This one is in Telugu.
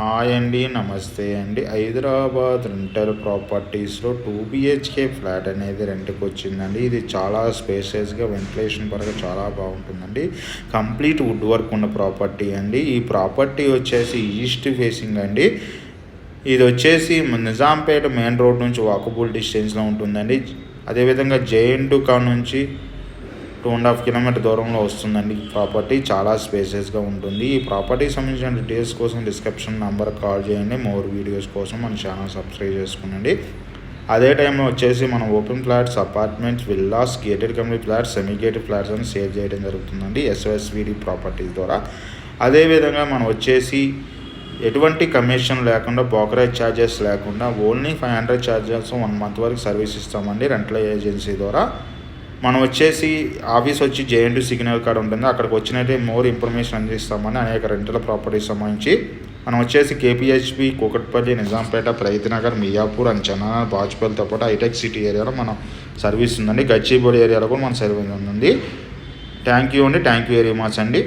హాయ్ అండి, నమస్తే అండి. హైదరాబాద్ రెంటల్ ప్రాపర్టీస్లో 2 BHK ఫ్లాట్ అనేది రెంట్కి వచ్చిందండి. ఇది చాలా స్పేషియస్గా, వెంటిలేషన్ పరంగా చాలా బాగుంటుందండి. కంప్లీట్ వుడ్ వర్క్ ఉన్న ప్రాపర్టీ అండి. ఈ ప్రాపర్టీ వచ్చేసి ఈస్ట్ ఫేసింగ్ అండి. ఇది వచ్చేసి నిజాంపేట మెయిన్ రోడ్ నుంచి వాకబుల్ డిస్టెన్స్లో ఉంటుందండి. అదేవిధంగా జేఎన్టుకా నుంచి 2.5 కిలోమీటర్ దూరంలో వస్తుందండి. ప్రాపర్టీ చాలా స్పేసెస్గా ఉంటుంది. ఈ ప్రాపర్టీకి సంబంధించిన డీటెయిల్స్ కోసం డిస్క్రిప్షన్ నెంబర్ కాల్ చేయండి. మోర్ వీడియోస్ కోసం మన ఛానల్ సబ్స్క్రైబ్ చేసుకునండి. అదే టైంలో వచ్చేసి మనం open flats, apartments, villas, gated community flats, semi gated flats అని సేల్ చేయడం జరుగుతుందండి SOSVD ప్రాపర్టీస్ ద్వారా. అదేవిధంగా మనం వచ్చేసి ఎటువంటి కమిషన్ లేకుండా, బ్రోకరేజ్ ఛార్జెస్ లేకుండా ఓన్లీ 500 ఛార్జెస్ 1 మంత్ వరకు సర్వీస్ ఇస్తామండి రెంటల్ ఏజెన్సీ ద్వారా. మనం వచ్చేసి ఆఫీస్ వచ్చి JNT సిగ్నల్ కార్డ్ ఉంటుంది. అక్కడికి వచ్చినట్టే మోర్ ఇన్ఫర్మేషన్ అందిస్తామని అనేక రెంటల్ ప్రాపర్టీస్ సంబంధించి మనం వచ్చేసి KPHP, కూకట్పల్లి, నిజాంపేట, ప్రైతనగర్, మియాపూర్ అండ్ చెన్నాన, బాజ్పల్లితో పాటు హైటెక్ సిటీ ఏరియాలో మన సర్వీస్ ఉందండి. గచ్చిబౌలి ఏరియాలో కూడా మన సర్వీస్ ఉంది. థ్యాంక్ యూ అండి. థ్యాంక్ యూ వెరీ మచ్ అండి.